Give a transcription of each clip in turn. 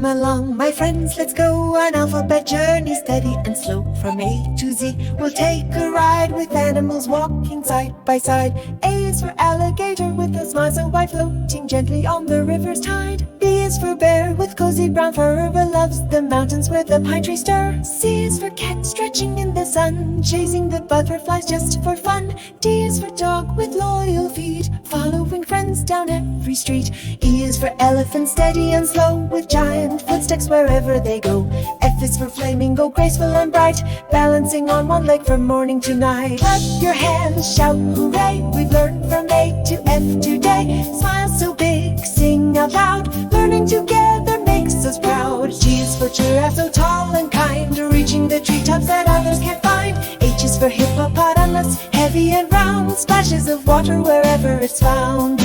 along, my friends, let's go. An alphabet journey, steady and slow. From A to Z, we'll take a ride with animals walking side by side. A is for alligator with a smile so wide, floating gently on the river's tide. B is for bear with cozy brown fur, but loves the mountains where the pine trees stir. C is for cat, stretching in the sun, chasing the butterflies just for fun. D is for dog with loyal feet, following friends down every street. E is for elephant, steady and slow, with giant footsteps wherever they go. F is for flamingo, graceful and bright, balancing on one leg from morning to night. Clap your hands, shout hooray, we've learned from A to F today. Smile so big, sing out loud, learning together makes us proud. G is for giraffe, so tall and kind, reaching the treetops that others can't find. H is for hippopotamus, heavy and round, splashes of water wherever it's found.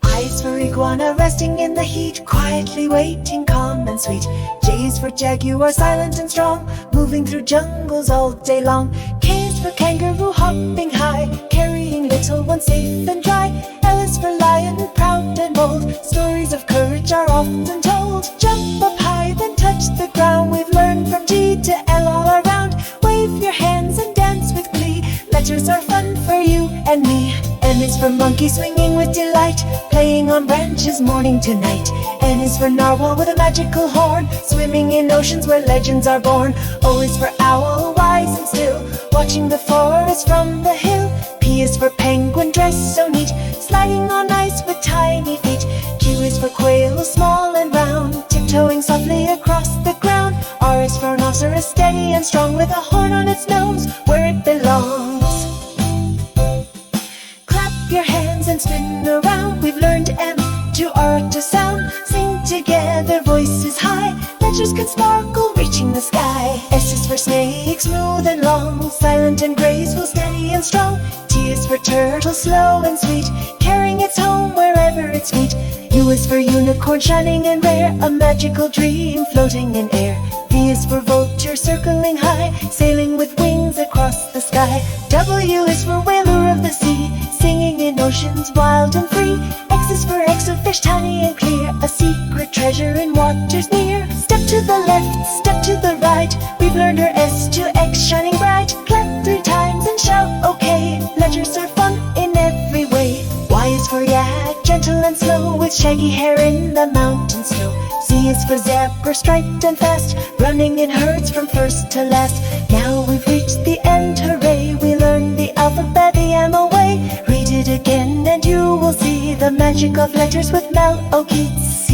I is for iguana, resting in the heat, quietly waiting, calm and sweet. J is for jaguar, silent and strong, moving through jungles all day long. K is for kangaroo, hopping high, carrying little ones safe and dry. L is for lion, proud and bold, stories of courage are often told. Jump up high, then touch the ground, we've learned from G to L all around. Wave your hands and dance with glee, letters are fun for you and me. M is for monkey, swinging with delight, playing on branches morning to night. N is for narwhal with a magical horn, swimming in oceans where legends are born. O is for owl, wise and still, watching the forest from the hill. P is for penguin, dressed so neat, sliding on ice with tiny feet. Q is for quail, small and round, tiptoeing softly across the ground. R is for rhinoceros, steady and strong, with a horn on its nose where it belongs. Your hands and spin around, we've learned M to R to sound. Sing together, voices high, letters can sparkle, reaching the sky. S is for snake, smooth and long, silent and graceful, steady and strong. T is for turtle, slow and sweet, carrying its home wherever its feet. U is for unicorn, shining and rare, a magical dream floating in air. V is for vulture, circling high, sailing with wings across the sky. W is for whaler of the sea, singing in oceans wild and free. X is for exofish, tiny and clear, a secret treasure in waters near. Step to the left, step to the right, we've learned our S to X, shining bright. Clap 3 times and shout okay, letters are fun in every way. Y is for yak, gentle and slow, with shaggy hair in the mountain snow. Z is for zebra, striped and fast, running in herds from first to last. Now we've reached the end, hooray, we learned the alphabet the M way. Read it again and you will see the magic of letters with Melokidsy.